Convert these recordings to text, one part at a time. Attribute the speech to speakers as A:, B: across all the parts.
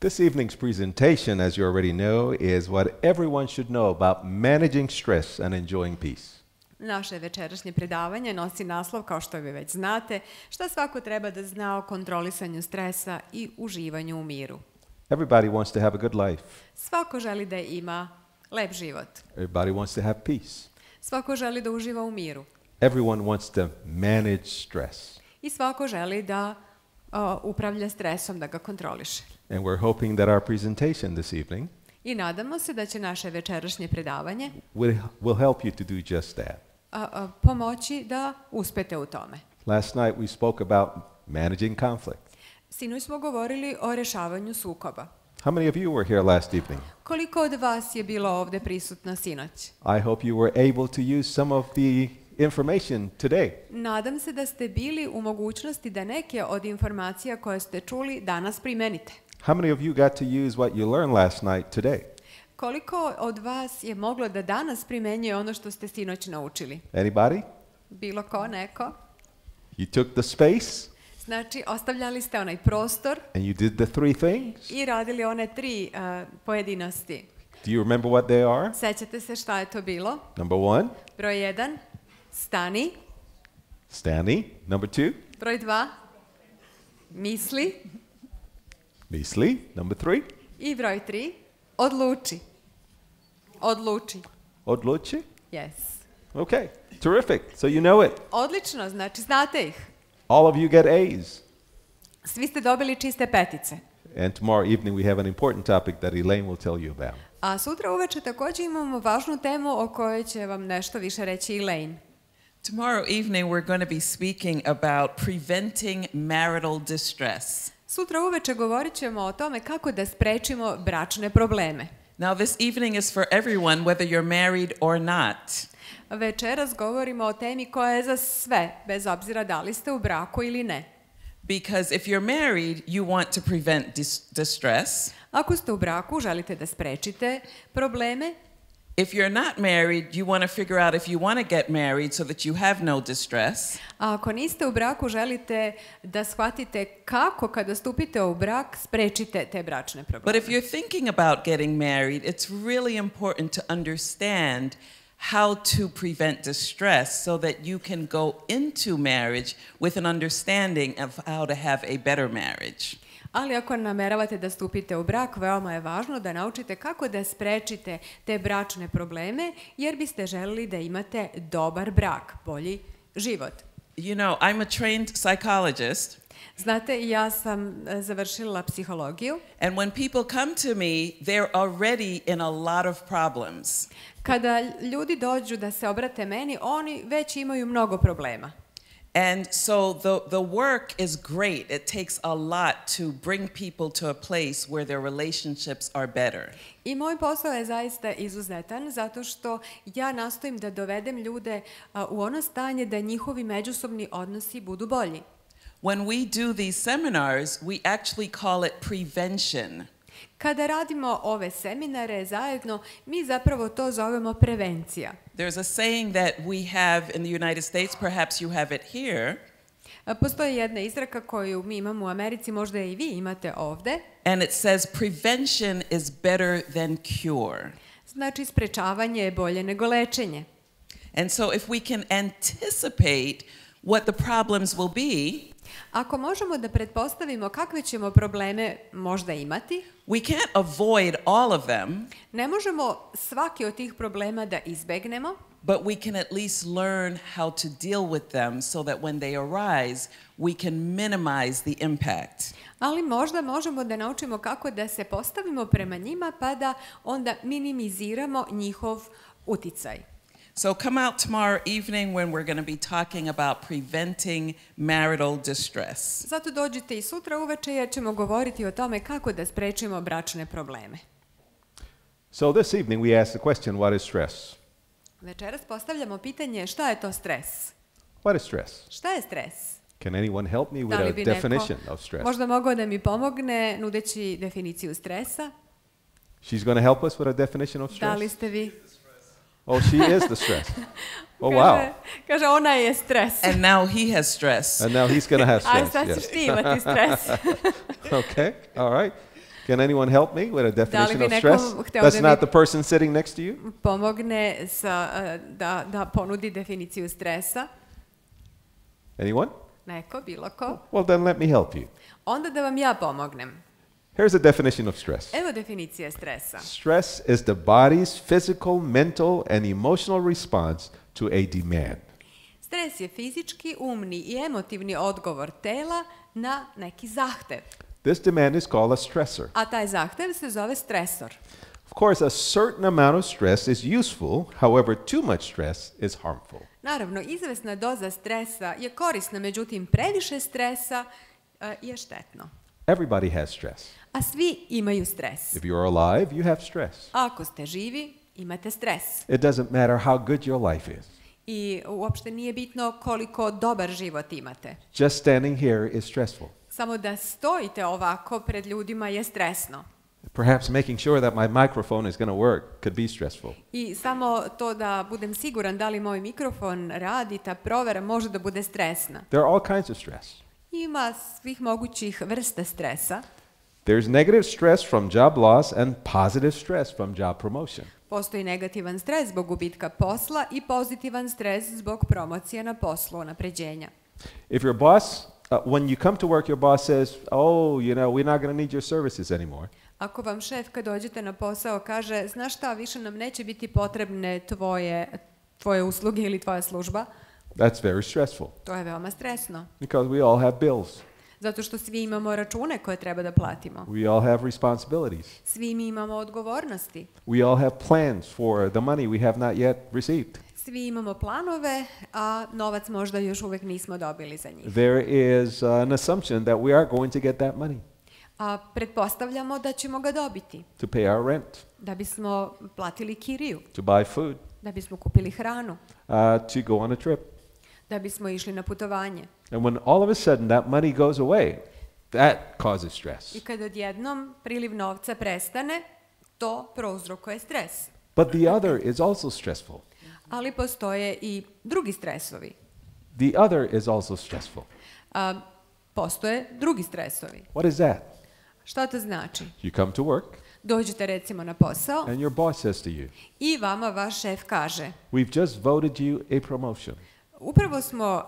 A: This evening's presentation, as you already know, is what everyone should know about managing stress and enjoying peace.
B: Naše večerašnje predavanje nosi naslov, kao što vi već znate, šta svako treba da zna o kontrolisanju stresa i uživanju u miru.
A: Everybody wants to have a good life.
B: Svako želi da ima lep život.
A: Everybody wants to have peace.
B: Svako želi da uživa u miru.
A: Everyone wants to manage stress.
B: I svako želi da upravlja stresom, da ga kontroliše.
A: And we're hoping that our presentation this evening
B: I nadamo se da će naše večerašnje predavanje
A: will help you to do just that.
B: Pomoći da uspete u tome.
A: Last night we spoke about managing conflict.
B: Sinoć smo govorili o rešavanju sukoba.
A: How many of you were here last evening?
B: Koliko od vas je bilo ovde prisutno sinoć?
A: I hope you were able to use some of the information today.
B: Nadam se da ste bili u mogućnosti da neke od informacija koje ste čuli danas primenite.
A: How many of you got to use what you learned last night today?
B: Koliko od vas je moglo da danas primenjuje ono što ste sinoć naučili?
A: Anybody?
B: Bilo ko, neko?
A: You took the space
B: Znači, ostavljali ste onaj prostor
A: and you did the three things.
B: i radili one tri pojedinosti.
A: Do you remember what they are?
B: Sećate se šta je to bilo?
A: Number 1,
B: Broj 1, stani.
A: standing. Number 2,
B: Broj 2, misli.
A: misli. Number 3,
B: I broj 3, odluči. Odluči.
A: odluči.
B: Yes.
A: Okay, terrific. So you know it.
B: Odlično, znači znate ih.
A: All of you get A's.
B: Svi ste dobili čiste petice.
A: And tomorrow evening we have an important topic that Ilejn will tell you about.
B: A sutra uveče također imamo važnu temu o kojoj će vam nešto više reći Ilejn.
C: Tomorrow evening we're going to be speaking about preventing marital distress.
B: Sutra uveče govorit ćemo o tome kako da sprečimo bračne probleme.
C: Now this evening is for everyone, whether you're married or not.
B: Večeras govorimo o temi koja je za sve, bez obzira da li ste u braku ili ne.
C: Because if you're married, you want to prevent distress.
B: Ako ste u braku, želite da sprečite probleme.
C: If you're not married, you want to figure out if you want to get married so that you have no distress.
B: A ako niste u braku, želite da shvatite kako kada stupite u brak sprečite te bračne probleme.
C: But if you're thinking about getting married, it's really important to understand how to prevent distress so that you can go into marriage with an understanding of how to have a better marriage.
B: Ali ako nameravate da stupite u brak, veoma je važno da naučite kako da sprečite te bračne probleme, jer biste želeli da imate dobar brak, bolji život.
C: You know, I'm a trained psychologist.
B: Znate, ja sam završila psihologiju.
C: And when people come to me, they're already in a lot of problems.
B: Kada ljudi dođu da se obrate meni, oni već imaju mnogo problema.
C: And so the work is great. It takes a lot to bring people to a place where their relationships are better.
B: I moj posao je zaista izuzetan zato što ja nastojim da dovedem ljude u ono stanje da njihovi međusobni odnosi budu bolji.
C: When we do these seminars, we actually call it prevention.
B: Kada radimo ove seminare zajedno, mi zapravo to zovemo prevencija.
C: There's a saying that we have in the United States, perhaps you have it here.
B: Postoji jedna izreka koju mi imamo u Americi, možda i vi imate ovde.
C: And it says prevention is better than cure.
B: Znači, sprečavanje je bolje nego lečenje.
C: And so if we can anticipate what the problems will be,
B: ako možemo da pretpostavimo kakve ćemo probleme možda imati,
C: we can't avoid all of them.
B: Ne možemo svaki od tih problema da izbegnemo,
C: but we can at least learn how to deal with them so that when they arise, we can minimize the impact.
B: Ali možda možemo da naučimo kako da se postavimo prema njima pa da onda minimiziramo njihov uticaj.
C: So come out tomorrow evening when we're going to be talking about preventing marital distress.
B: Zato dođite i sutra uveče jer ćemo govoriti o tome kako da sprečimo bračne probleme.
A: So this evening we ask the question, what is stress?
B: Večeras postavljamo pitanje šta je to stres?
A: What is stress?
B: Šta je stres?
A: Can anyone help me with a definition of stress?
B: Možda mogao da mi pomogne nudeći definiciju stresa?
A: She's going to help us with a definition of stress?
B: Da li ste vi?
A: Oh, she is the stress. Oh, wow.
B: Kaže, ona je stres.
C: And now he has stress.
A: And now he's going to have stress.
B: A sad ćeš ti imati stres.
A: Okay, all right. Can anyone help me with a definition
B: bi
A: of
B: neko
A: stress?
B: hteo
A: That's
B: da
A: not
B: mi
A: the person sitting next to you?
B: pomogne da ponudi definiciju stresa?
A: Anyone?
B: Neko, bilo ko?
A: Well, then let me help you.
B: Onda da vam ja pomognem.
A: Here's a definition of stress.
B: Evo definicije stresa.
A: Stress is the body's physical, mental, and emotional response to a demand.
B: Stres je fizički, umni i emotivni odgovor tela na neki zahtev.
A: This demand is called a stressor.
B: A taj zahtev se zove stresor.
A: Of course, a certain amount of stress is useful, however, too much stress is harmful.
B: Naravno, izvesna doza stresa je korisna, međutim, previše stresa je štetno.
A: Everybody has stress.
B: A svi imaju stres.
A: If you're alive, you have stress.
B: Ako ste živi, imate stres.
A: It doesn't matter how good your life is.
B: I uopšte nije bitno koliko dobar život imate.
A: Just standing here is stressful.
B: Samo da stojite ovako pred ljudima je stresno.
A: Perhaps making sure that my microphone is going to work could be stressful.
B: I samo to da budem siguran da li moj mikrofon radi, ta provera može da bude stresna.
A: There are all kinds of stress.
B: Ima svih mogućih vrsta stresa.
A: There's negative stress from job loss and positive stress from job promotion.
B: Postoji negativan stres zbog gubitka posla i pozitivan stres zbog promocije na poslu, napređenja.
A: If your boss, when you come to work, your boss says, oh, you know, we're not going to need your services anymore.
B: Ako vam šef kad dođete na posao kaže, znaš šta, više nam neće biti potrebne tvoje usluge ili tvoja služba,
A: That's very stressful
B: to je veoma stresno.
A: because we all have bills.
B: Zato što svi imamo račune koje treba da platimo.
A: We all have responsibilities.
B: Svi mi imamo odgovornosti.
A: We all have plans for the money we have not yet received.
B: Svi imamo planove, a novac možda još uvek nismo dobili za njih.
A: There is an assumption that we are going to get that money
B: A pretpostavljamo da ćemo ga dobiti,
A: to pay our rent,
B: da bismo platili kiriju,
A: to buy food,
B: da bismo kupili hranu,
A: to go on a trip.
B: da bismo išli na putovanje.
A: And when all of a sudden that money goes away, that causes stress.
B: I kad odjednom priliv novca prestane, to prouzrokuje stres.
A: But the other is also stressful.
B: Ali postoje i drugi stresovi.
A: The other is also stressful.
B: Postoje drugi stresovi.
A: What is that?
B: Šta to znači?
A: You come to work
B: Dođete recimo na posao
A: and your boss says to you,
B: i vama vaš šef kaže,
A: we've just voted you a promotion.
B: upravo smo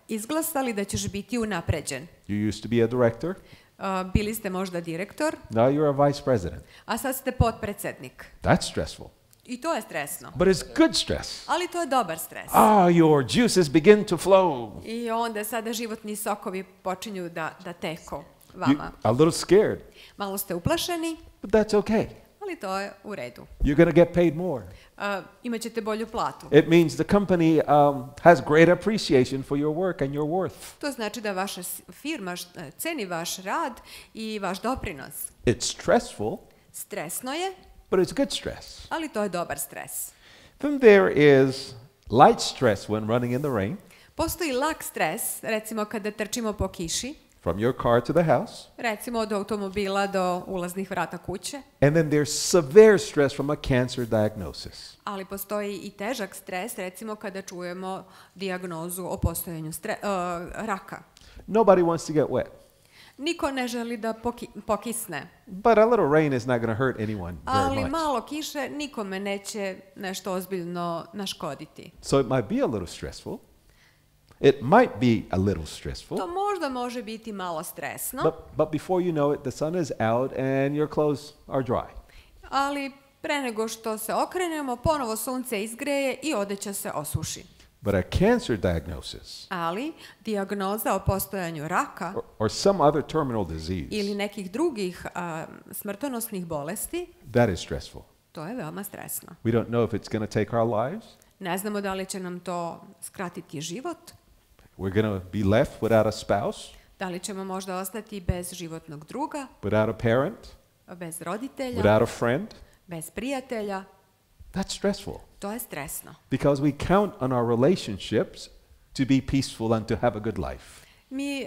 B: izglasali da ćeš biti unapređen.
A: You used to be a director,
B: Bili ste možda direktor,
A: now you're a vice president.
B: a sad ste potpredsednik.
A: That's stressful.
B: I to je stresno.
A: But it's good stress.
B: Ali to je dobar stres.
A: Your juices begin to flow.
B: I onda sada životni sokovi počinju da teku
A: You,
B: vama.
A: a little scared,
B: Malo ste uplašeni,
A: but that's okay.
B: ali to je u redu.
A: You're going to get paid more.
B: Imaćete bolju platu.
A: It means the company has great appreciation for your work and your worth.
B: To znači da vaša firma ceni vaš rad i vaš doprinos.
A: It's stressful,
B: Stresno je,
A: but it's good stress.
B: ali to je dobar stres.
A: Then there is light stress when running in the rain,
B: Postoji lak stres, recimo kada trčimo po kiši,
A: from your car to the house.
B: recimo od automobila do ulaznih vrata kuće,
A: And then there's severe stress from a cancer diagnosis.
B: ali postoji i težak stres, recimo kada čujemo dijagnozu o postojanju raka.
A: Nobody wants to get wet,
B: Niko ne želi da pokisne,
A: but a little rain is not going to hurt anyone very
B: ali
A: much.
B: malo kiše nikome neće nešto ozbiljno naškoditi.
A: So it might be a little stressful. It might be a little stressful.
B: To možda može biti malo stresno,
A: But before you know it, the sun is out and your clothes are dry.
B: ali pre nego što se okrenemo, ponovo sunce izgreje i odeća se osuši.
A: But a cancer diagnosis
B: Ali dijagnoza o postojanju raka
A: or some other terminal disease,
B: ili nekih drugih smrtonosnih bolesti,
A: that is stressful.
B: to je veoma stresno.
A: We don't know if it's going to take our lives.
B: Ne znamo da li će nam to skratiti život,
A: We're going to be left without a spouse,
B: da li ćemo možda ostati bez životnog druga,
A: without a parent,
B: bez roditelja,
A: without a friend.
B: bez prijatelja.
A: That's stressful
B: To je stresno.
A: because we count on our relationships to be peaceful and to have a good life.
B: Mi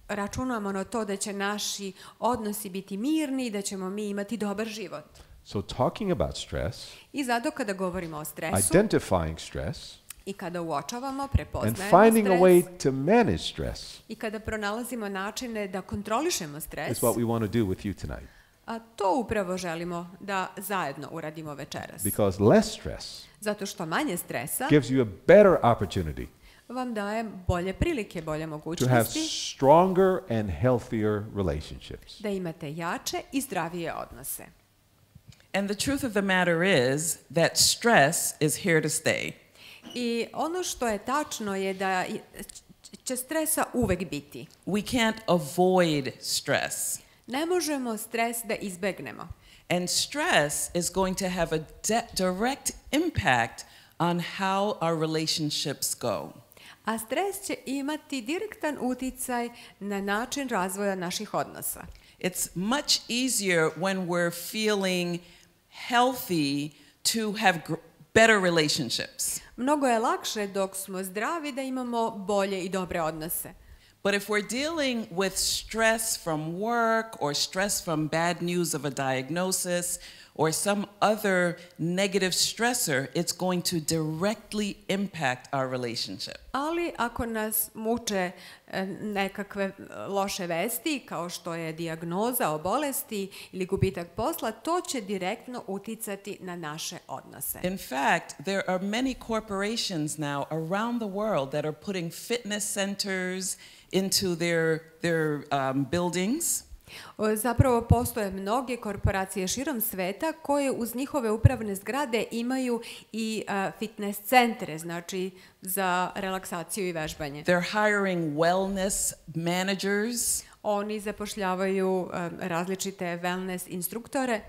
B: računamo na to da će naši odnosi biti mirni i da ćemo mi imati dobar život.
A: So talking about stress,
B: I zato kada govorimo o stresu
A: identifying stress,
B: I kada uočavamo,
A: and
B: prepoznajemo
A: finding a way
B: stres
A: to manage stress
B: i kada pronalazimo načine da kontrolišemo stres,
A: is what we want to do with you tonight.
B: a to upravo želimo da zajedno uradimo večeras.
A: Because less stress
B: Zato što manje stresa
A: gives you a better opportunity
B: vam daje bolje prilike, bolje
A: to have
B: mogućnosti
A: stronger and healthier relationships.
B: da imate jače i zdravije odnose.
C: And the truth of the matter is that stress is here to stay.
B: I ono što je tačno je da će stresa uvek biti.
C: We can't avoid stress.
B: Ne možemo stres da izbegnemo.
C: And stress is going to have a direct impact on how our relationships go.
B: A stres će imati direktan uticaj na način razvoja naših odnosa.
C: It's much easier when we're feeling healthy to have better relationships.
B: Mnogo je lakše dok smo zdravi da imamo bolje i dobre odnose.
C: But if we're dealing with stress from work or stress from bad news of a diagnosis or some other negative stressor, it's going to directly impact our relationship.
B: Ali ako nas muče nekakve loše vesti, kao što je dijagnoza o bolesti ili gubitak posla, to će direktno uticati na naše odnose.
C: In fact, there are many corporations now around the world that are putting fitness centers into their buildings.
B: Zapravo postoje mnoge korporacije širom sveta koje uz njihove upravne zgrade imaju i fitness centre, znači za relaksaciju i vežbanje.
C: They're hiring wellness managers.
B: Oni zapošljavaju različite wellness instruktore.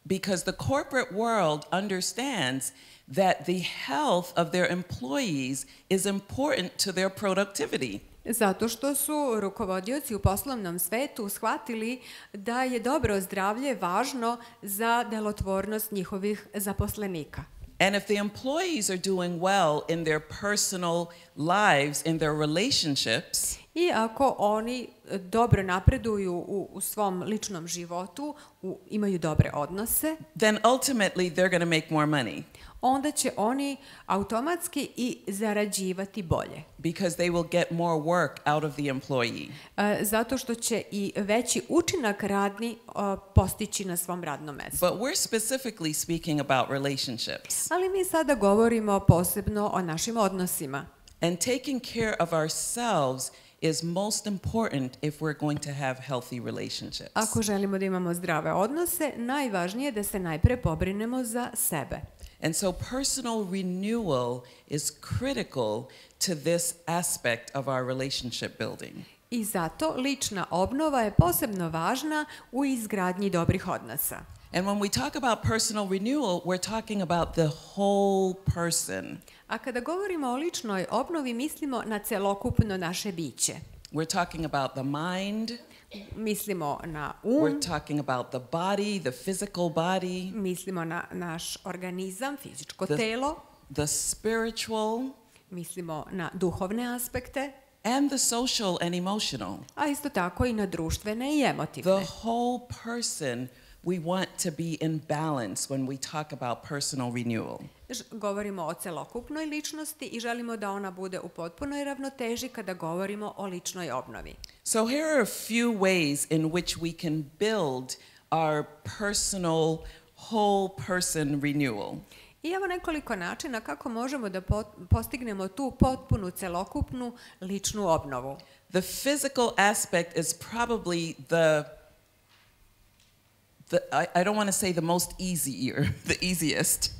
C: Because the corporate world understands that the health of their employees is important to their productivity.
B: Zato što su rukovodioci u poslovnom svetu shvatili da je dobro zdravlje važno za delotvornost njihovih zaposlenika.
C: And if the employees are doing well in their personal lives, in their relationships,
B: I ako oni dobro napreduju u svom ličnom životu, imaju dobre odnose,
C: then ultimately they're going to make more money.
B: Onda će oni automatski i zarađivati bolje.
C: Because they will get more work out of the employee.
B: Zato što će i veći učinak radni postići na svom radnom mestu.
C: But we're specifically speaking about relationships.
B: Ali mi sada govorimo posebno o našim odnosima.
C: And taking care of ourselves is most important if we're going to have healthy relationships.
B: Ako želimo da imamo zdrave odnose, najvažnije je da se najpre pobrinemo za sebe.
C: And so personal renewal is critical to this aspect of our relationship building.
B: I zato lična obnova je posebno važna u izgradnji dobrih odnosa.
C: And when we talk about personal renewal, we're talking about the whole person.
B: A kada govorimo o ličnoj obnovi, mislimo na celokupno naše biće.
C: We're talking about the mind.
B: Mislimo na
C: We're talking about the body, the physical body.
B: Mislimo na naš organizam, fizičko telo.
C: The spiritual.
B: Mislimo na duhovne aspekte.
C: And the social and emotional.
B: A isto tako i na društvene i emotivne.
C: The whole person we want to be in balance when we talk about personal renewal.
B: Govorimo o celokupnoj ličnosti i želimo da ona bude u potpunoj ravnoteži kada govorimo o ličnoj obnovi.
C: So here are a few ways in which we can build our personal, whole person renewal.
B: I evo nekoliko načina kako možemo da postignemo tu potpunu, celokupnu ličnu obnovu.
C: The physical aspect is probably I don't want to say the most easier, the easiest.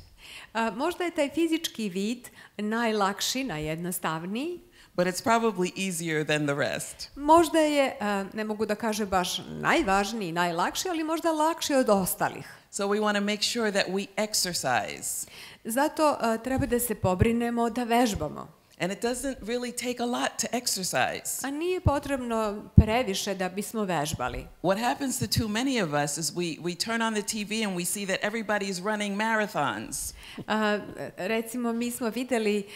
B: Možda je taj fizički vid najlakši, najjednostavniji.
C: But it's probably easier than the rest.
B: Možda je, ne mogu da kažem baš najvažniji, najlakši, ali možda lakši od ostalih.
C: So we want to make sure that we exercise.
B: Zato treba da se pobrinemo da vežbamo.
C: And it doesn't really take a lot to exercise.
B: A nije potrebno previše da bismo vežbali.
C: What happens to too many of us is we turn on the TV and we see that everybody is running marathons.
B: Recimo, mi smo videli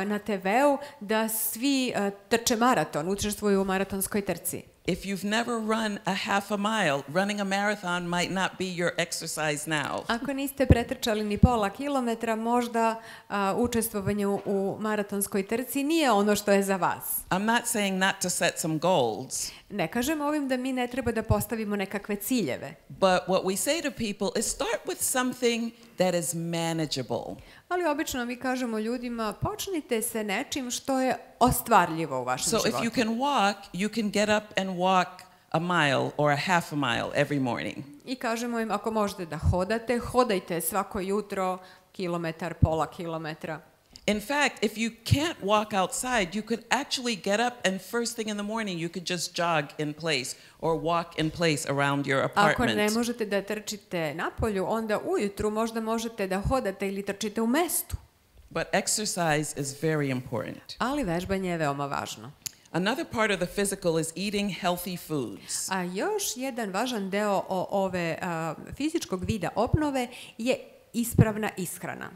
B: na TV-u da svi trče maraton, učestvuju u maratonskoj trci.
C: If you've never run a half a mile, running a marathon might not be your exercise now.
B: Ako niste pretrčali ni pola kilometra, možda učestvovanje u maratonskoj trci nije ono što je za vas.
C: I'm not saying not to set some goals.
B: Ne kažem ovim da mi ne treba da postavimo nekakve ciljeve.
C: But what we say to people is start with something that is manageable.
B: Ali obično mi kažemo ljudima, počnite se nečim što je ostvarljivo u vašem
C: So if
B: životu.
C: you can walk, you can get up and walk a mile or a half a mile every morning.
B: I kažemo im, ako možete da hodate, hodajte svako jutro kilometar, pola kilometra.
C: In fact, if you can't walk outside, you could actually get up and first thing in the morning you could just jog in place or walk in place around your
B: Ako ne
C: apartment.
B: možete da trčite napolju, onda ujutru možda možete da hodate ili trčite u mestu.
C: But exercise is very important.
B: Ali vežbanje je veoma važno.
C: Another part of the physical is eating healthy foods.
B: A još jedan važan deo ove fizičkog vida obnove je ispravna ishrana.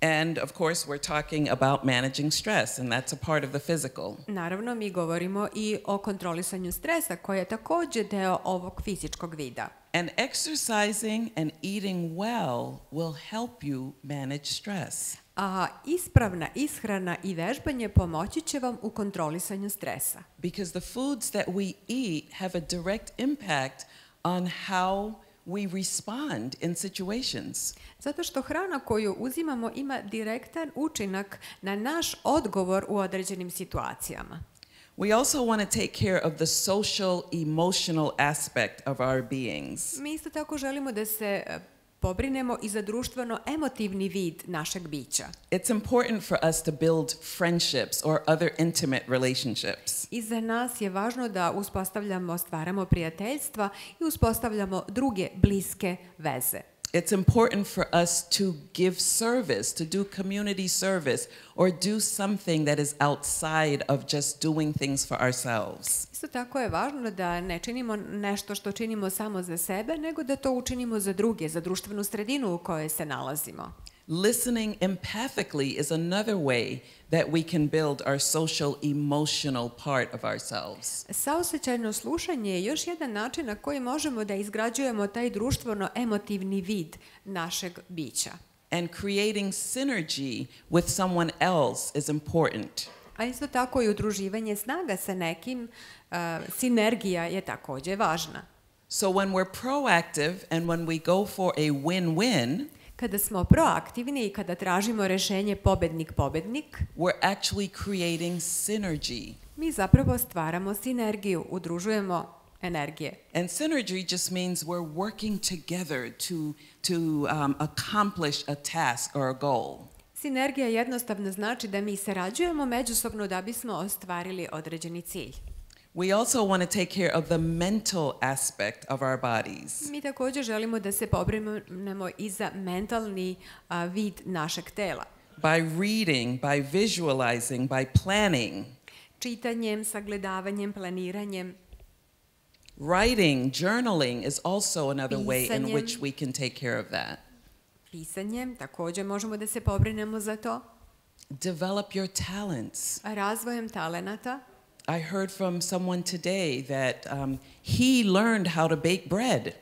C: And of course, we're talking about managing stress, and that's a part of the physical.
B: Naravno, mi govorimo i o kontrolisanju stresa, koji je također deo ovog fizičkog vida.
C: And exercising and eating well will help you manage stress.
B: A ispravna ishrana i vežbanje pomoći će vam u kontrolisanju stresa.
C: Because the foods that we eat have a direct impact on how we respond in situations.
B: Zato što hrana koju uzimamo ima direktan učinak na naš odgovor u određenim situacijama.
C: We also want to take care of the social, emotional aspect of our beings.
B: Mi isto tako želimo da se pobrinemo i za društveno-emotivni vid našeg bića.
C: It's important for us to build friendships or other intimate relationships.
B: I za nas je važno da uspostavljamo, stvaramo prijateljstva i uspostavljamo druge bliske veze.
C: It's important for us to give service, to do community service, or do something that is outside of just doing things for ourselves.
B: Isto tako je važno da ne činimo nešto što činimo samo za sebe, nego da to učinimo za druge, za društvenu sredinu u kojoj se nalazimo.
C: Listening empathically is another way that we can build our social, emotional part of ourselves.
B: Saosećajno slušanje je još jedan način na koji možemo da izgrađujemo taj društveno-emotivni vid našeg bića.
C: And creating synergy with someone else is important.
B: A isto tako i udruživanje snaga sa nekim, sinergija je također važna.
C: So when we're proactive and when we go for a win-win,
B: Kada smo proaktivni i kada tražimo rešenje pobednik-pobednik,
C: we're actually creating synergy.
B: mi zapravo stvaramo sinergiju, udružujemo energije.
C: And synergy just means we're working together to accomplish a task or a goal.
B: Sinergija jednostavno znači da mi sarađujemo međusobno da bismo ostvarili određeni cilj.
C: We also want to take care of the mental aspect of our bodies.
B: Mi također želimo da se pobrinemo i za mentalni vid našeg tela.
C: By reading, by visualizing, by planning.
B: Čitanjem, sagledavanjem, planiranjem.
C: Writing, journaling is also another way in
B: Pisanjem.
C: which we can take care of that.
B: Pisanjem, također možemo da se pobrinemo za to.
C: Develop your talents.
B: Razvojem talenata.
C: I heard from someone today that he learned how to bake bread.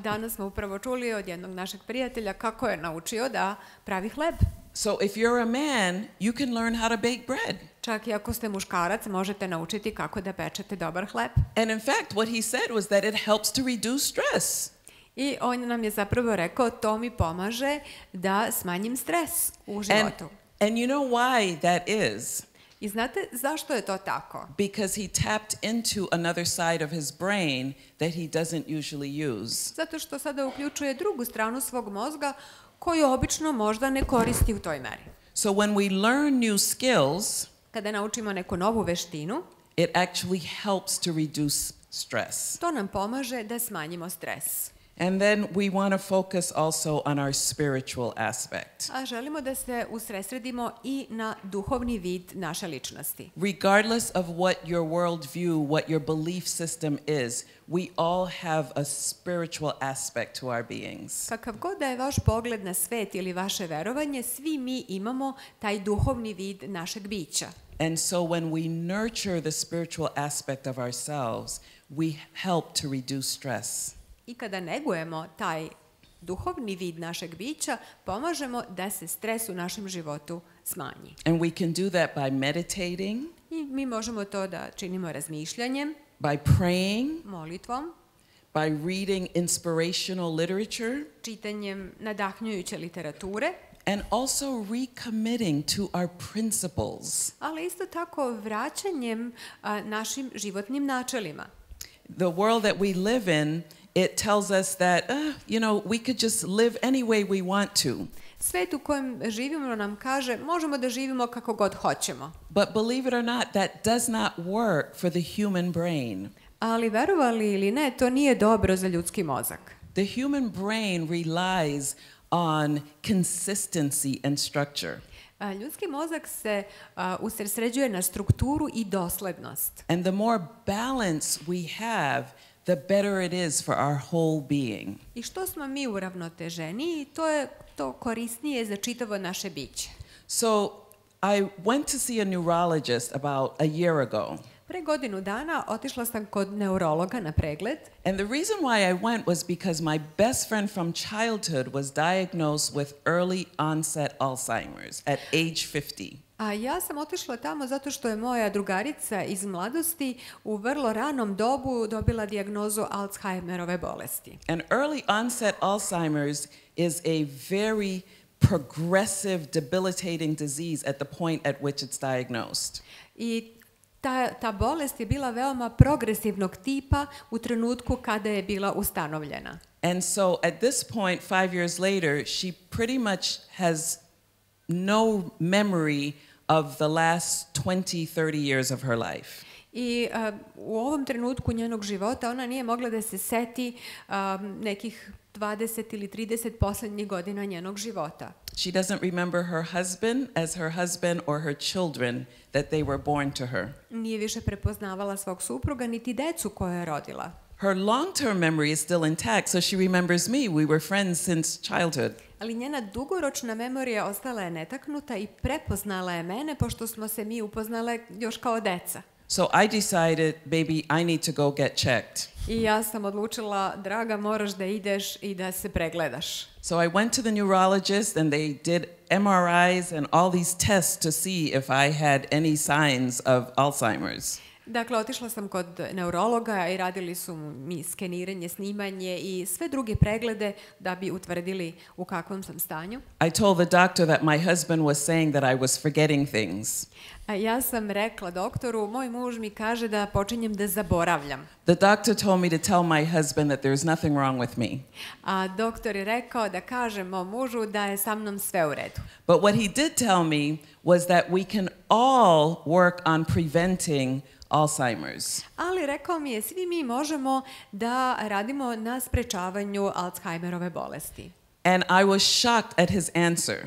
B: Danas smo upravo čuli od jednog našeg prijatelja kako je naučio da pravi hleb.
C: So if you're a man, you can learn how to bake bread.
B: Čak i ako ste muškarac, možete naučiti kako da pečete dobar hleb.
C: And in fact, what he said was that it helps to reduce stress.
B: I on nam je zapravo rekao, to mi pomaže da smanjim stres u životu.
C: And you know why that is?
B: I znate zašto je to tako?
C: Because he tapped into another side of his brain that he doesn't usually use.
B: Zato što sada uključuje drugu stranu svog mozga koju obično možda ne koristi u toj meri.
C: So when we learn new skills,
B: Kada naučimo neku novu veštinu,
C: it actually helps to reduce stress.
B: to nam pomaže da smanjimo stres.
C: And then we want to focus also on our spiritual aspect.
B: A želimo da se usredsredimo i na duhovni vid naše ličnosti.
C: Regardless of what your worldview, what your belief system is, we all have a spiritual aspect to our beings.
B: Kakav god da je vaš pogled na svet ili vaše verovanje, svi mi imamo taj duhovni vid našeg bića.
C: And so when we nurture the spiritual aspect of ourselves, we help to reduce stress.
B: I kada negujemo taj duhovni vid našeg bića, pomažemo da se stres u našem životu smanji.
C: And we can do that by meditating,
B: I mi možemo to da činimo razmišljanjem,
C: by praying,
B: molitvom,
C: by reading inspirational literature,
B: čitanjem nadahnjujuće literature,
C: and also recommitting to our principles.
B: ali isto tako vraćanjem našim životnim načelima.
C: The world that we live in, it tells us that, we could just live any way we want to.
B: Svet u kojem živimo nam kaže možemo da živimo kako god hoćemo.
C: But believe it or not, that does not work for the human brain.
B: Ali verovali ili ne, to nije dobro za ljudski mozak.
C: The human brain relies on consistency and structure.
B: Ljudski mozak se usredsređuje na strukturu i doslednost.
C: And the more balance we have, the better it is for our whole being.
B: I što smo mi uravnoteženiji, to korisnije za čitavo naše biće.
C: So I went to see a neurologist about a year ago.
B: Pre godinu dana otišla sam kod neurologa na pregled.
C: And the reason why I went was because my best friend from childhood was diagnosed with early onset Alzheimer's at age 50.
B: A ja sam otišla tamo zato što je moja drugarica iz mladosti u vrlo ranom dobu dobila dijagnozu Alzheimerove bolesti.
C: And early onset Alzheimer's is a very progressive, debilitating disease at the point at which it's diagnosed.
B: I ta bolest je bila veoma progresivnog tipa u trenutku kada je bila ustanovljena.
C: And so at this point, 5 years later, she pretty much has no memory of the last 20, 30 years of her life.
B: I u ovom trenutku njenog života ona nije mogla da se seti nekih 20 ili 30 posljednjih godina njenog života.
C: She doesn't remember her husband as her husband or her children that they were born to her.
B: Nije više prepoznavala svog supruga niti decu koje je rodila.
C: Her long-term memory is still intact, so she remembers me. We were friends since childhood.
B: Ali njena dugoročna memorija ostala je netaknuta i prepoznala je mene pošto smo se mi upoznale još kao deca.
C: So I decided, baby, I need to go get checked.
B: I ja sam odlučila, draga, moraš da ideš i da se pregledaš.
C: So I went to the neurologist and they did MRIs and all these tests to see if I had any signs of Alzheimer's.
B: Dakle, otišla sam kod neurologa i radili su mi skeniranje, snimanje i sve druge preglede da bi utvrdili u kakvom sam stanju.
C: I told the doctor that my husband was saying that I was forgetting things.
B: Ja sam rekla doktoru, moj muž mi kaže da počinjem da zaboravljam.
C: The doctor told me to tell my husband that there's nothing wrong with me.
B: A doktor je rekao da kažem mom mužu da je sa mnom sve u redu.
C: But what he did tell me was that we can all work on preventing Alzheimer's.
B: Ali rekao mi je, svi mi možemo da radimo na sprečavanju Alzheimerove bolesti.
C: And I was shocked at his answer.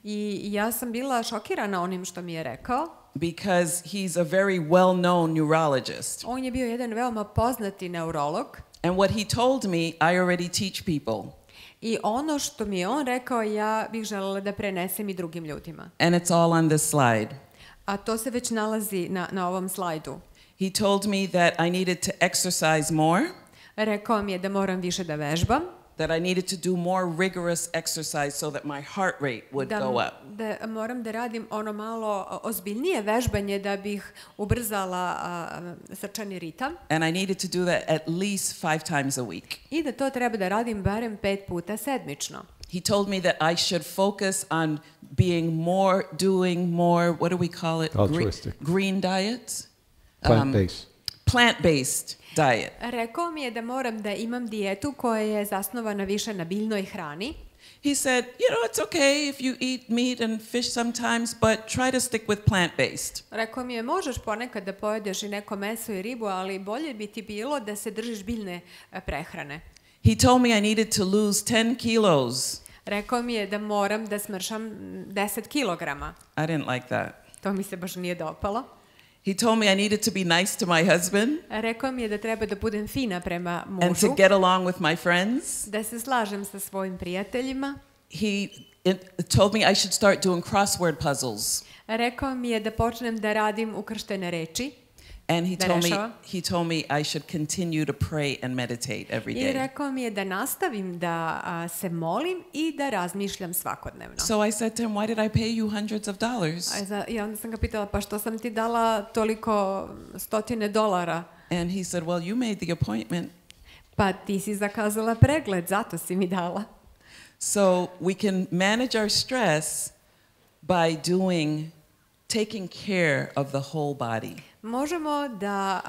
B: I ja sam bila šokirana onim što mi je rekao.
C: Because he's a very well-known neurologist.
B: On je bio jedan veoma poznati neurolog.
C: And what he told me, I already teach people.
B: I ono što mi je on rekao, ja bih želela da prenesem i drugim ljudima.
C: And it's all on this slide.
B: A to se već nalazi na ovom slajdu.
C: He told me that I needed to exercise more.
B: Rekao mi je da moram više da vežbam.
C: That I needed to do more rigorous exercise so that my heart rate would go up.
B: Da moram da radim ono malo ozbiljnije vežbanje da bih ubrzala srčani ritam.
C: And I needed to do that at least 5 times a week.
B: I da to treba da radim barem 5 puta sedmično.
C: He told me that I should focus on being more, doing more, what do we call it?
A: Altruistic.
C: Green diets?
A: Plant-based.
C: Plant-based diet.
B: Rekao mi je da moram da imam dijetu koja je zasnovana više na biljnoj hrani.
C: He said, it's okay if you eat meat and fish sometimes, but try to stick with plant-based.
B: Rekao mi je, možeš ponekad da pojedeš i neko meso i ribu, ali bolje bi ti bilo da se držiš biljne prehrane.
C: He told me I needed to lose 10 kilos.
B: Rekao mi je da moram da smršam 10 kilograma.
C: I didn't like that.
B: To mi se baš nije dopalo.
C: He told me I needed to be nice to my husband.
B: Rekao mi je da treba da budem fina prema mužu.
C: And to get along with my friends.
B: Da se slažem sa svojim prijateljima.
C: told me I should start doing crossword puzzles.
B: Rekao mi je da počnem da radim ukrštene reči.
C: And he told me I should continue to pray and meditate every
B: I
C: day.
B: rekao mi je da nastavim da se molim i da razmišljam svakodnevno.
C: So I said to him, why did I pay you hundreds of dollars?
B: I onda sam ga pitala, pa što sam ti dala toliko $100?
C: And he said, well, you made the appointment.
B: Pa ti si zakazala pregled, zato si mi dala.
C: So we can manage our stress by taking care of the whole body.
B: Možemo da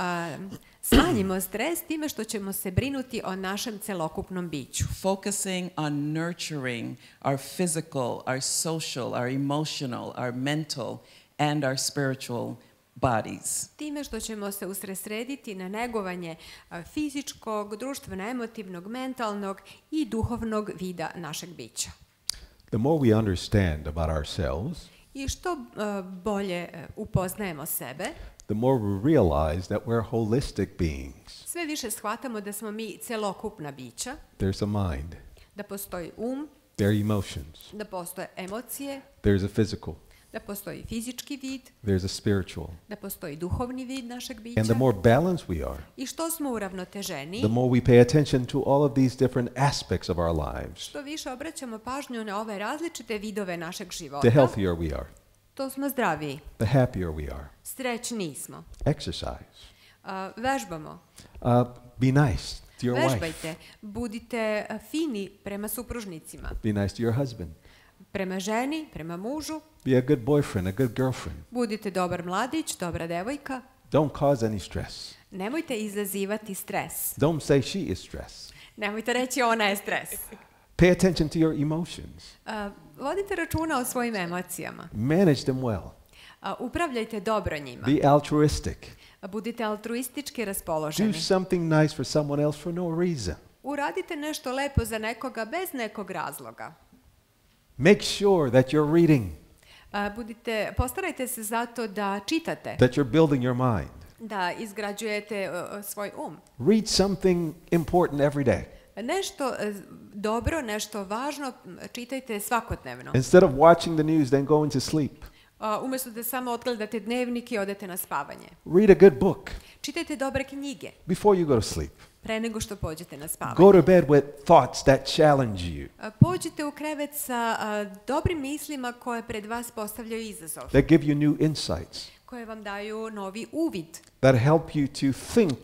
B: smanjimo stres time što ćemo se brinuti o našem celokupnom biću.
C: Focusing on nurturing our physical, our social, our emotional, our mental, and our spiritual bodies.
B: Time što ćemo se usredsrediti na negovanje fizičkog, društveno-emotivnog, mentalnog i duhovnog vida našeg bića.
A: The more we understand about ourselves,
B: I što bolje upoznajemo sebe,
A: the more we realize that we're holistic beings.
B: sve više shvatamo da smo mi celokupna bića,
A: There's a mind,
B: da postoji
A: there are emotions,
B: da postoje emocije,
A: there's a physical,
B: da postoji fizički vid,
A: there's a spiritual.
B: da postoji duhovni vid našeg bića.
A: And the more balanced we are,
B: I što smo uravnoteženi,
A: the more we pay attention to all of these different aspects of our lives,
B: što više obraćamo pažnju na ove različite vidove našeg
A: the
B: života,
A: healthier we are,
B: to smo zdraviji,
A: the happier we are.
B: srećniji smo.
A: Exercise.
B: Vežbamo.
A: Be nice to your wife.
B: Vežbajte. Budite fini prema supružnicima.
A: Be nice to your husband.
B: Prema ženi, prema mužu.
A: Be a good boyfriend, a good girlfriend.
B: Budite dobar mladić, dobra devojka.
A: Don't cause any stress.
B: Nemojte izazivati stres.
A: Don't say she is stress.
B: Nemojte reći ona je stres.
A: Pay attention to your emotions.
B: Vodite računa o svojim emocijama.
A: Manage them well.
B: Upravljajte dobro njima.
A: Be altruistic.
B: Budite altruistički
A: Do
B: raspoloženi.
A: something nice for someone else for no reason.
B: Uradite nešto lepo za nekoga bez nekog razloga.
A: Make sure that you're reading,
B: Postarajte se zato da čitate,
A: that you're building your mind.
B: da izgrađujete svoj
A: Read something important every day.
B: Nešto dobro, nešto važno čitajte svakodnevno.
A: Instead of watching the news, then going to sleep.
B: Umjesto da samo odgledate dnevnik i odete na spavanje.
A: Read a good book
B: Čitajte dobre knjige
A: before you go to sleep.
B: pre nego što pođete na spavanje.
A: Go to bed with thoughts that challenge you,
B: Pođite u krevet sa dobrim mislima koje pred vas postavljaju izazov,
A: that give you new insights,
B: koje vam daju novi uvid,
A: that help you to think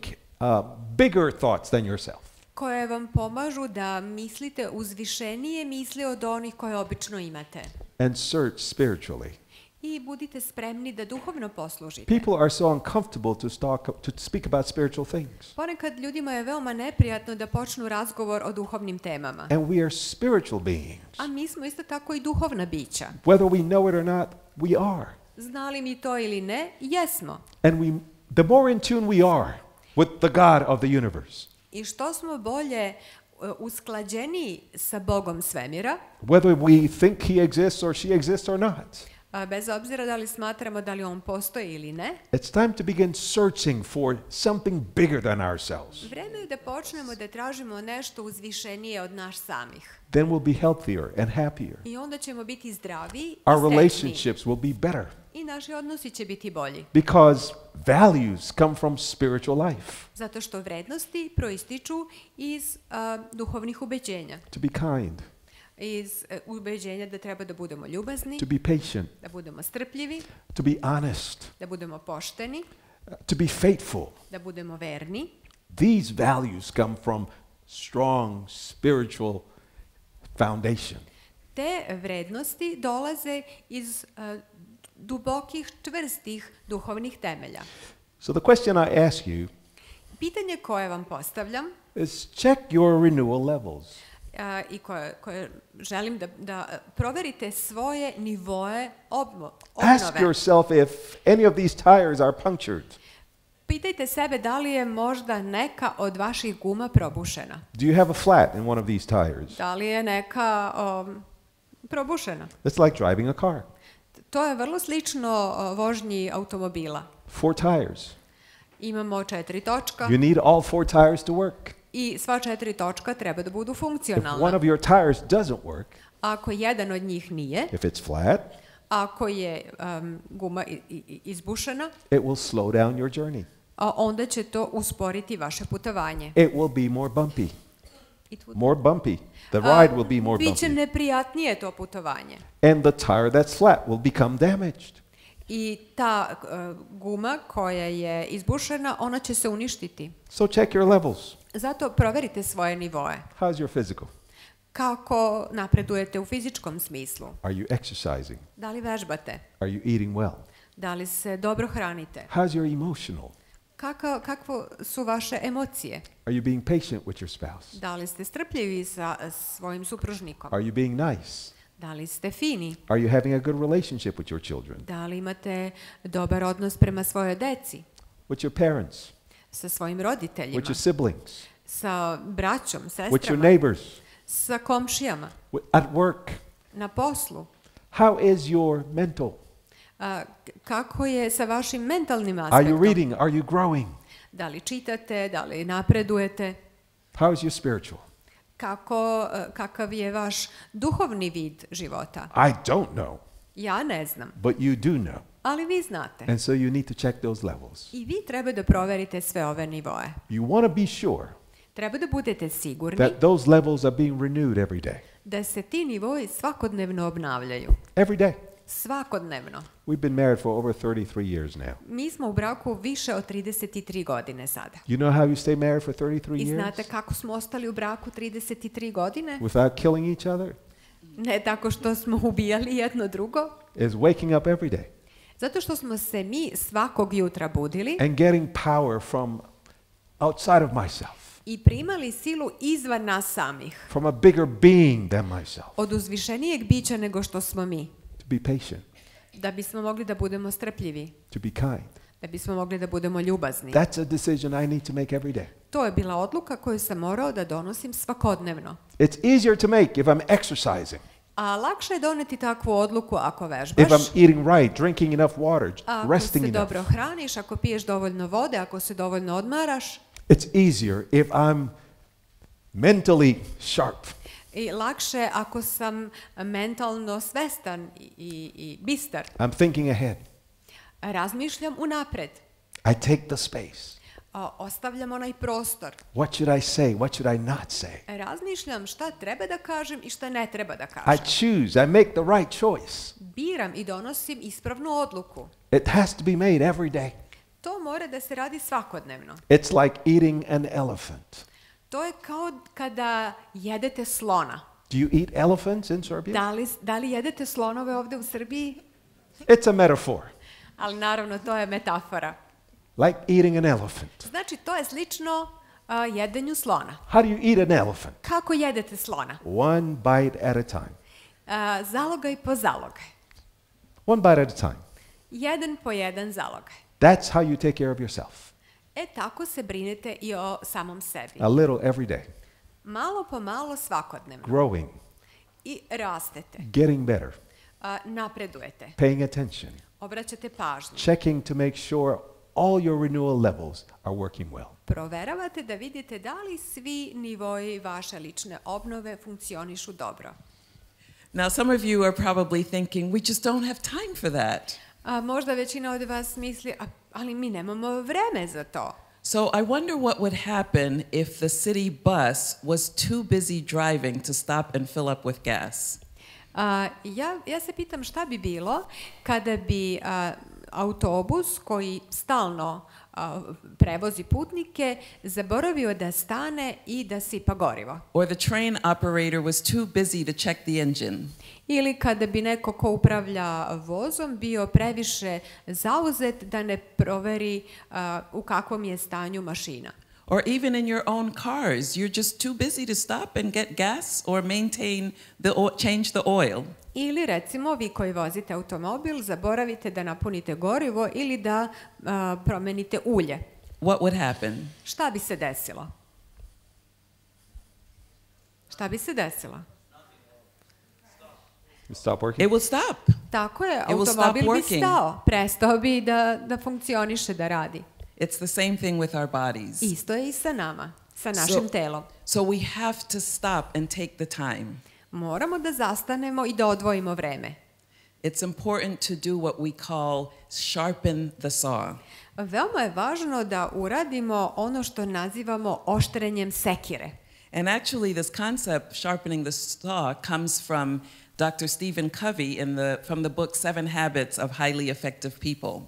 A: bigger thoughts than yourself.
B: koje vam pomažu da mislite uzvišenije misli od onih koje obično imate.
A: And search spiritually.
B: I budite spremni da duhovno poslužite.
A: People are so uncomfortable to speak about spiritual things.
B: Ponekad ljudima je veoma neprijatno da počnu razgovor o duhovnim temama.
A: And we are spiritual beings.
B: A mi smo isto tako i duhovna bića.
A: Whether we know it or not, we are.
B: Znali mi to ili ne, jesmo.
A: And the more in tune we are with the God of the universe,
B: I što smo bolje usklađeni sa Bogom svemira,
A: whether we think he exists or she exists or not,
B: bez obzira da li smatramo da li on postoji ili ne,
A: it's time to begin searching for something bigger than ourselves.
B: vreme je da počnemo da tražimo nešto uzvišenije od nas samih.
A: Then we'll be healthier and happier.
B: I onda ćemo biti zdraviji
A: Our
B: i srećniji.
A: relationships will be better
B: I naši odnosi će biti bolji.
A: because values come from spiritual life.
B: Zato što vrednosti proističu iz duhovnih ubeđenja.
A: To be kind,
B: Iz ubeđenja da treba da budemo ljubazni,
A: to be patient,
B: da budemo strpljivi,
A: to be honest,
B: da budemo pošteni,
A: to be faithful.
B: da budemo verni.
A: These values come from strong spiritual foundation.
B: Te vrednosti dolaze iz dubokih, čvrstih duhovnih temelja.
A: So the question I ask you
B: Pitanje koje vam postavljam
A: is check your renewal levels.
B: I koje želim da proverite svoje nivoe obnove.
A: Ask yourself if any of these tires are punctured.
B: Pitajte sebe da li je možda neka od vaših guma probušena.
A: Do you have a flat in one of these tires?
B: Da li je neka probušena?
A: It's like driving a car.
B: To je vrlo slično vožnji automobila.
A: 4 tires.
B: Imamo 4 točka
A: You need all 4 tires to work.
B: i sva 4 točka treba da budu
A: If one
B: funkcionalna.
A: of your tires doesn't work,
B: Ako jedan od njih nije,
A: If it's flat,
B: ako je guma izbušena,
A: it will slow down your journey.
B: onda će to usporiti vaše putovanje.
A: It will be more bumpy.
B: It would-
A: More bumpy. The ride will be more
B: Biće
A: bumpy.
B: neprijatnije to putovanje.
A: And the tire that's flat will become damaged.
B: I ta guma koja je izbušena, ona će se uništiti.
A: So check your levels.
B: Zato proverite svoje nivoe.
A: How's your physical?
B: Kako napredujete u fizičkom smislu?
A: Are you exercising?
B: Da li vežbate?
A: Are you eating well?
B: Da li se dobro hranite?
A: How's your emotional?
B: Kakvo su vaše emocije?
A: Are you being patient with your spouse?
B: Da li ste strpljivi sa svojim supružnikom?
A: Are you being nice?
B: Da li ste fini?
A: Are you having a good relationship with your children?
B: Da li imate dobar odnos prema svojoj deci?
A: With your parents?
B: Sa svojim roditeljima?
A: With your siblings?
B: Sa braćom,
A: With your
B: sestrama?
A: neighbors?
B: Sa komšijama?
A: At work?
B: Na poslu?
A: How is your mental?
B: Kako je sa vašim mentalnim
A: Are you
B: aspektom?
A: reading? Are you growing?
B: Da li čitate? Da li napredujete?
A: How is your spiritual?
B: Kakav je vaš duhovni vid života?
A: I don't know,
B: Ja ne znam,
A: but you do know.
B: ali vi znate.
A: And so you need to check those levels.
B: I vi treba da proverite sve ove nivoe.
A: You want to be sure
B: Treba da budete sigurni
A: that those levels are being renewed every day.
B: da se ti nivoi svakodnevno obnavljaju.
A: Every day.
B: Svakodnevno.
A: We've been married for over 33 years now.
B: Mi smo u braku više od 33 godine sada.
A: You know how you stay married for 33
B: I
A: years?
B: znate kako smo ostali u braku 33 godine?
A: Without killing each other?
B: Ne tako što smo ubijali jedno drugo,
A: Is waking up every day
B: zato što smo se mi svakog jutra budili
A: and getting power from outside of myself,
B: i primali silu izvan nas samih,
A: from a bigger being than myself,
B: od uzvišenijeg bića nego što smo mi,
A: to be patient,
B: da bismo mogli da budemo strpljivi,
A: to be kind.
B: da bismo mogli da budemo ljubazni.
A: That's a decision I need to make every day.
B: To je bila odluka koju sam morao da donosim svakodnevno.
A: It's easier to make if I'm exercising,
B: A lakše je doneti takvu odluku ako
A: if
B: vežbaš,
A: I'm eating right, drinking enough water,
B: ako
A: resting
B: se
A: enough.
B: dobro hraniš, ako piješ dovoljno vode, ako se dovoljno odmaraš.
A: It's easier if I'm mentally sharp.
B: I lakše ako sam mentalno svestan i bistar.
A: I'm thinking ahead.
B: Razmišljam unapred.
A: I take the space.
B: Ostavljam onaj prostor.
A: What should I say? What should I not say?
B: Razmišljam šta treba da kažem i šta ne treba da
A: I
B: kažem.
A: choose. I make the right choice.
B: Biram i donosim ispravnu odluku.
A: It has to be made every day.
B: To mora da se radi svakodnevno.
A: It's like eating an elephant.
B: To je kao kada jedete slona.
A: Do you eat elephants in Serbia?
B: Da li jedete slonove ovde u Srbiji?
A: It's a metaphor.
B: Ali naravno to je metafora.
A: Like eating an elephant.
B: Znači to je slično jedenju slona.
A: How do you eat an elephant?
B: Kako jedete slona?
A: One bite at a time.
B: Zalogaj po zalogaj.
A: One bite at a time.
B: Jedan po jedan zalogaj.
A: That's how you take care of yourself.
B: Tako se brinete i o samom sebi.
A: A little every day.
B: Malo po malo svakodnevno.
A: Growing.
B: I rastete.
A: Getting better.
B: Napredujete.
A: Paying attention.
B: Obraćate pažnju.
A: Checking to make sure all your renewal levels are working well.
B: Proveravate da vidite da li svi nivoji vaše lične obnove funkcionišu dobro.
C: Now, some of you are probably thinking, we just don't have time for that.
B: Možda većina od vas misli, ali mi nemamo vreme za to.
C: So I wonder what would happen if the city bus was too busy driving to stop and fill up with gas.
B: Ja se pitam šta bi bilo kada bi autobus koji stalno prevozi putnike zaboravio da stane i da sipa gorivo.
C: Or the train operator was too busy to check the engine.
B: Ili kada bi neko ko upravlja vozom bio previše zauzet da ne proveri u kakvom je stanju mašina.
C: Or even in your own cars, you're just too busy to stop and get gas or maintain change the oil.
B: Ili recimo vi koji vozite automobil zaboravite da napunite gorivo ili da promenite ulje.
C: What would happen?
B: Šta bi se desilo? Šta bi se desilo?
A: Stop working.
C: It will stop.
B: Tako je,
C: will stop
B: automobil bi
C: working.
B: stao, prestao bi da funkcioniše, da radi.
C: It's the same thing with our bodies.
B: Isto je i sa nama, sa našim telom.
C: So we have to stop and take the time.
B: Moramo da zastanemo i da odvojimo vreme.
C: It's important to do what we call sharpen the saw.
B: Veoma je važno da uradimo ono što nazivamo oštrenjem sekire.
C: And actually, this concept, sharpening the saw, comes from Dr. Stephen Covey from the book 7 Habits of Highly Effective People.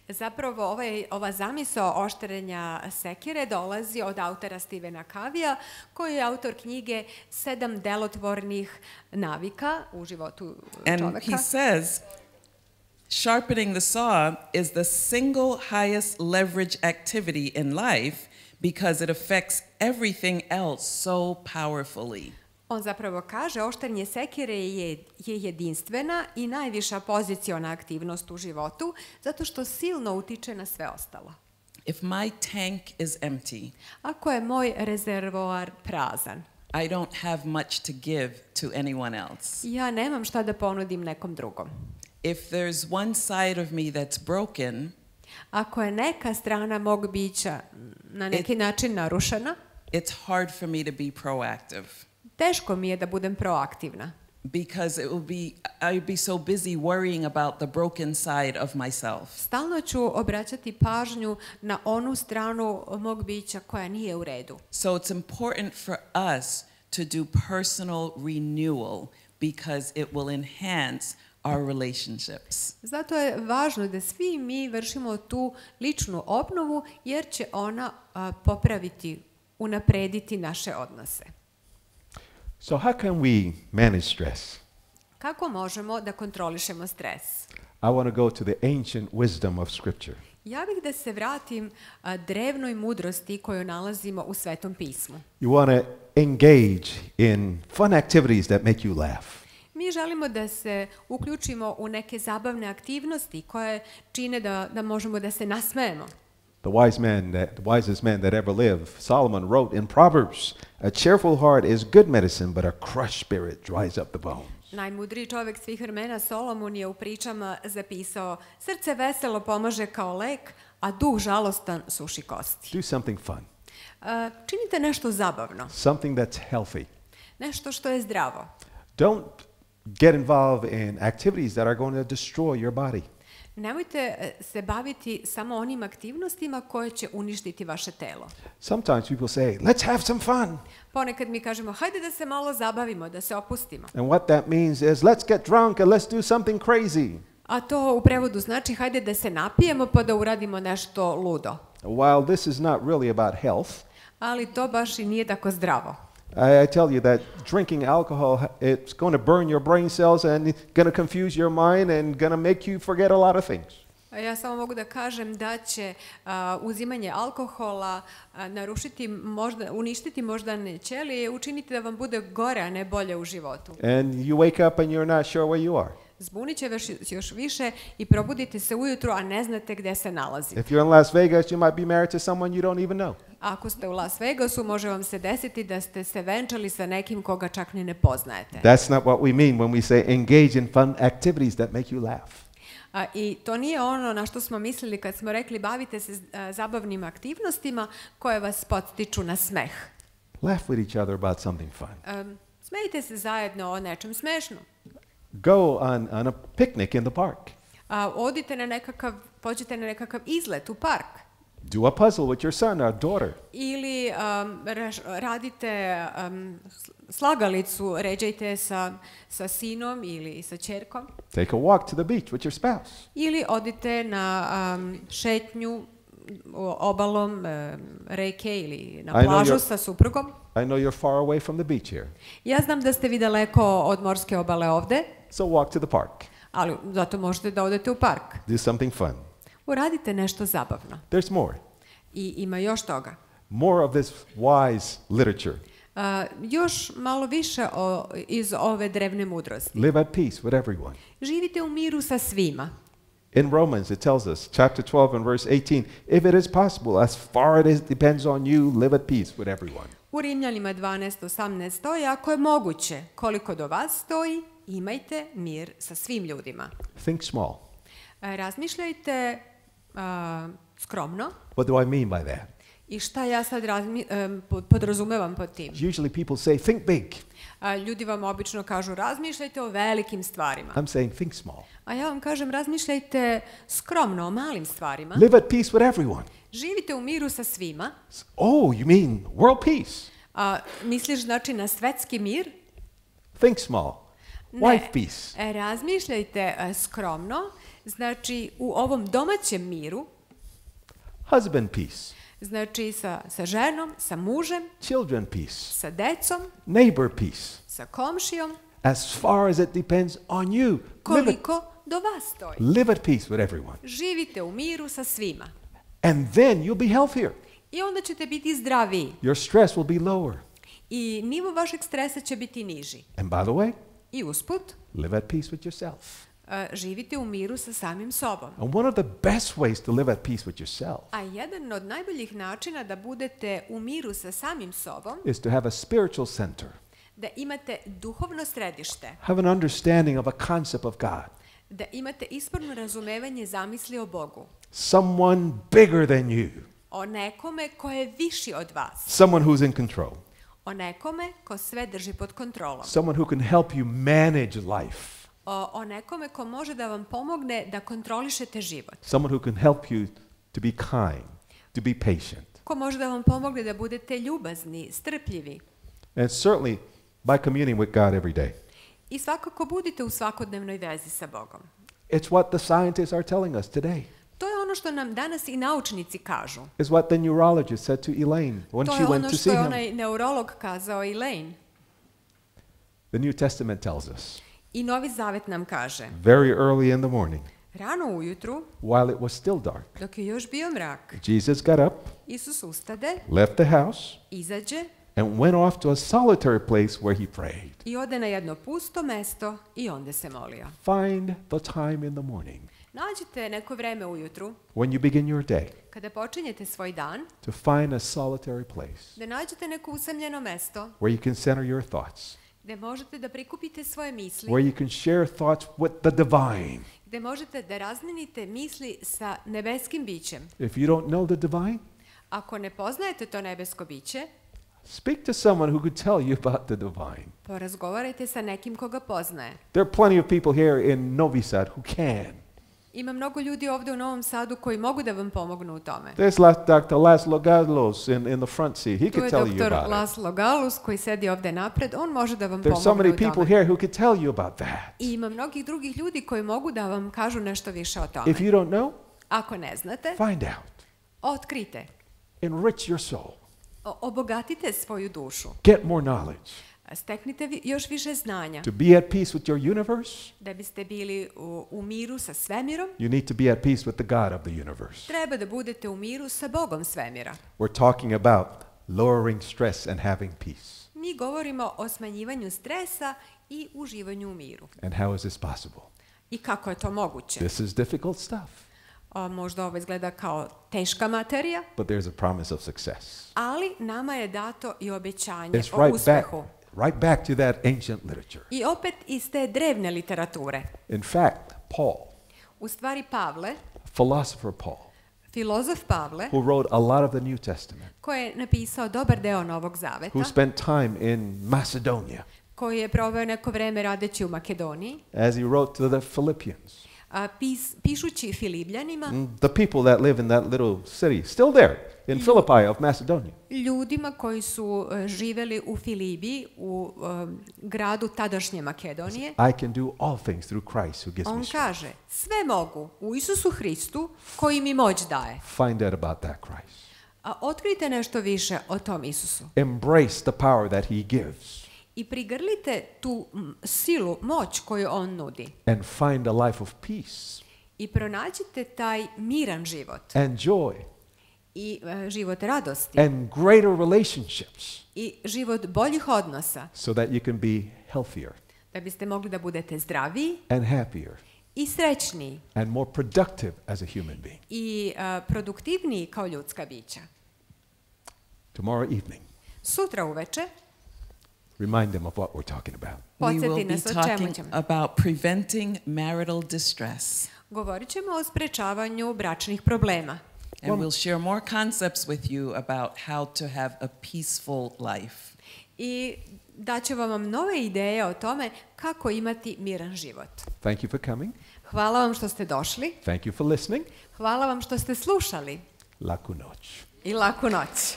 B: Zapravo, ova zamisao oštrenja sekire dolazi od autora Stephena Covija, koji je autor knjige 7 delotvornih navika u životu čoveka.
C: And he says, sharpening the saw is the single highest leverage activity in life because it affects everything else so powerfully.
B: On zapravo kaže, oštrenje sekire je jedinstvena i najviša poziciona aktivnost u životu, zato što silno utiče na sve ostalo.
C: If my tank is empty,
B: Ako je moj rezervoar prazan,
C: I don't have much to give to anyone else.
B: ja nemam šta da ponudim nekom drugom.
C: If there's one side of me that's broken,
B: Ako je neka strana mog bića na neki način narušena,
C: it's hard for me to be proactive.
B: teško mi je da budem proaktivna.
C: Because I'd be so busy worrying about the broken side of myself.
B: Stalno ću obraćati pažnju na onu stranu mog bića koja nije u redu.
C: So it's important for us to do personal renewal because it will enhance our relationships.
B: Zato je važno da svi mi vršimo tu ličnu obnovu jer će ona popraviti, unaprediti naše odnose.
A: So how can we manage stress?
B: Kako možemo da kontrolišemo stres?
A: I want to go to the ancient wisdom of Scripture.
B: Ja bih da se vratim drevnoj mudrosti koju nalazimo u Svetom pismu.
A: You want to engage in fun activities that make you laugh.
B: Mi želimo da se uključimo u neke zabavne aktivnosti koje čine da možemo da se nasmejemo.
A: The wisest man that ever lived, Solomon wrote in Proverbs, a cheerful heart is good medicine, but a crushed spirit dries up the bones.
B: Najmudriji čovjek svih vremena Solomon je u pričama zapisao: srce veselo pomaže kao lek, a duh žalostan suši kosti.
A: Do something fun,
B: Činite nešto zabavno,
A: something that's healthy.
B: nešto što je zdravo.
A: Don't get involved in activities that are going to destroy your body.
B: Nemojte se baviti samo onim aktivnostima koje će uništiti vaše telo.
A: Sometimes people say, let's have some fun.
B: Ponekad mi kažemo, hajde da se malo zabavimo, da se opustimo.
A: And what that means is, let's get drunk and let's do something crazy.
B: A to u prevodu znači, hajde da se napijemo pa da uradimo nešto ludo.
A: While this is not really about health,
B: Ali to baš i nije tako zdravo.
A: I tell you that drinking alcohol, it's going to burn your brain cells and it's going to confuse your mind and going to make you forget a lot of things.
B: Ja samo mogu da kažem da će uzimanje alkohola uništiti moždane ćelije i učiniti da vam bude gore, a ne bolje u životu.
A: And you wake up and you're not sure where you are.
B: Zbunit će vas još više i probudite se ujutru, a ne znate gde se nalazite.
A: If you're in Las Vegas, you might be married to someone you don't even know.
B: Ako ste u Las Vegasu, može vam se desiti da ste se venčali sa nekim koga čak ni ne poznajete.
A: That's not what we mean when we say engage in fun activities that make you laugh.
B: I to nije ono na što smo mislili kad smo rekli bavite se zabavnim aktivnostima koje vas podstiču na smeh.
A: Laugh with each other about something fun.
B: Smejte se zajedno o nečem smešnom.
A: Go on a picnic in the park.
B: Pođite na nekakav izlet u park.
A: Do a puzzle with your son or daughter.
B: Ili radite slagalicu, ređajte sa sinom ili sa ćerkom.
A: Take a walk to the beach with your spouse.
B: Ili odite na šetnju obalom reke ili na plažu sa suprugom.
A: I know you're far away from the beach here.
B: Ja znam da ste vi daleko od morske obale ovde.
A: So walk to the park.
B: Ali zato možete da odete u park.
A: Do something fun.
B: Uradite nešto zabavno.
A: There's more.
B: I ima još toga.
A: More of this wise literature.
B: Još malo više iz ove drevne mudrosti.
A: Live at peace with everyone.
B: Živite u miru sa svima.
A: In Romans it tells us, chapter 12 and verse 18, if it is possible, as far as it depends on you, live at peace with everyone.
B: U Rimljanima 12:18 stoji, ako je moguće, koliko do vas stoji, imajte mir sa svim ljudima.
A: Think small.
B: Razmišljajte skromno.
A: What do I mean by that?
B: I šta ja sad podrazumevam pod tim?
A: Usually people say, think big.
B: Ljudi vam obično kažu razmišljajte o velikim stvarima.
A: I'm saying, think small.
B: A ja vam kažem razmišljajte skromno o malim stvarima.
A: Live at peace with everyone.
B: Živite u miru sa svima.
A: Oh, you mean world peace?
B: Misliš znači na svetski mir?
A: Think small. Wife peace.
B: Razmišljajte skromno, znači u ovom domaćem miru.
A: Husband peace.
B: Znači sa ženom, sa mužem.
A: Children peace.
B: Sa decom.
A: Neighbor peace.
B: Sa komšijom.
A: As far as it depends on you.
B: Koliko do vas stoji.
A: Live at peace with everyone.
B: Živite u miru sa svima.
A: And then you'll be healthier.
B: I onda ćete biti zdraviji.
A: Your stress will be lower.
B: I nivo vašeg stresa će biti niži.
A: And by the way,
B: I usput,
A: live at peace with yourself.
B: Živite u miru sa samim sobom.
A: And one of the best ways to live at peace with yourself
B: A jedan od najboljih načina da budete u miru sa samim sobom
A: is to have a spiritual center.
B: Da imate duhovno središte.
A: Have an understanding of a concept of God.
B: Da imate ispravno razumevanje zamisli o Bogu.
A: Someone bigger than you.
B: O nekome ko je viši od vas.
A: Someone who's in control.
B: O nekome ko sve drži pod kontrolom.
A: Someone who can help you manage life.
B: O nekome ko može da vam pomogne da kontrolišete život.
A: Someone who can help you to be kind, to be patient.
B: Ko može da vam pomogne da budete ljubazni, strpljivi.
A: And certainly by communing with God every day.
B: I svakako budite u svakodnevnoj vezi sa Bogom.
A: It's what the scientists are telling us today.
B: To je ono što nam danas i naučnici kažu.
A: It's what the neurologist said to Ilejn when she went to see him.
B: To je ono što je onaj neurolog kazao Ilejn.
A: The New Testament tells us.
B: I Novi Zavet nam kaže.
A: Very early in the morning.
B: Rano ujutru.
A: While it was still dark.
B: Dok je još bio mrak.
A: Jesus got up.
B: Isus ustade.
A: Left the house.
B: Izađe.
A: And went off to a solitary place where he prayed.
B: I ode na jedno pusto mesto i onda se molio.
A: Find the time in the morning.
B: Nađite neko vreme ujutru.
A: When you begin your day.
B: Kada počinjete svoj dan.
A: To find a solitary place.
B: Da nađete neko usamljeno mesto.
A: Where you can center your thoughts.
B: Gde možete da prikupite svoje misli.
A: Where you can share thoughts with the divine.
B: Gde možete da razmenite misli sa nebeskim bićem.
A: If you don't know the divine.
B: Ako ne poznajete to nebesko biće.
A: Speak to someone who could tell you about the divine.
B: Porazgovarajte sa nekim koga poznaje.
A: There are plenty of people here in Novi Sad who can.
B: Ima mnogo ljudi ovdje u Novom Sadu koji mogu da vam pomognu u tome.
A: There's Dr. Laszlo Galos in the front seat. He could tell you about it.
B: Tu je dr. Laszlo Galus koji sedi ovdje napred. On može da vam pomogne u
A: There's so
B: tome.
A: many people here who could tell you about that.
B: I ima mnogih drugih ljudi koji mogu da vam kažu nešto više o tome.
A: If you don't know,
B: ako ne znate,
A: find out.
B: Otkrite.
A: Enrich your soul.
B: Obogatite svoju dušu.
A: Get more knowledge.
B: Steknite još više znanja.
A: To be at peace with your universe,
B: da biste bili u miru sa svemirom,
A: you need to be at peace with the God of the universe.
B: Treba da budete u miru sa Bogom svemira.
A: We're talking about lowering stress and having peace.
B: Mi govorimo o smanjivanju stresa i uživanju u miru.
A: And how is this possible?
B: I kako je to moguće?
A: This is difficult stuff.
B: Možda ovo izgleda kao teška materija,
A: but there's a promise of success.
B: Ali nama je dato i obećanje
A: It's
B: o uspehu.
A: Right back to that ancient literature.
B: I opet iz te drevne literature.
A: In fact, Paul,
B: u stvari Pavle,
A: philosopher Paul,
B: filozof Pavle,
A: who wrote a lot of the New Testament,
B: koji je napisao dobar deo Novog Zaveta,
A: who spent time in Macedonia,
B: koji je proveo neko vreme radeći u Makedoniji,
A: as he wrote to the Philippians,
B: pišući Filipljanima,
A: the people that live in that little city, still there in Philippi of Macedonia,
B: ljudima koji su živeli u Filibiji, u gradu tadašnje Makedonije,
A: I can do all things through Christ who gives me
B: on
A: strength.
B: kaže, sve mogu u Isusu Hristu koji mi moć daje.
A: Find out about that Christ.
B: Otkrite nešto više o tom Isusu.
A: Embrace the power that he gives.
B: I prigrlite tu silu, moć koju on nudi.
A: And find a life of peace.
B: I pronađite taj miran život.
A: And joy.
B: I život radosti.
A: And greater relationships.
B: I život boljih odnosa.
A: So that you can be healthier.
B: Da biste mogli da budete zdraviji.
A: And happier.
B: I srećniji.
A: And more productive as a human being.
B: I produktivniji kao ljudska bića.
A: Tomorrow evening.
B: Sutra uveče.
A: Remind them of what we're talking about.
C: We will be talking about preventing marital distress.
B: Govorit ćemo o sprečavanju bračnih problema.
C: And we'll share more concepts with you about how to have a peaceful life.
B: I daćemo vam nove ideje o tome kako imati miran život.
A: Thank you for coming.
B: Hvala vam što ste došli.
A: Thank you for listening.
B: Hvala vam što ste slušali.
A: Laku noć.
B: I laku noć.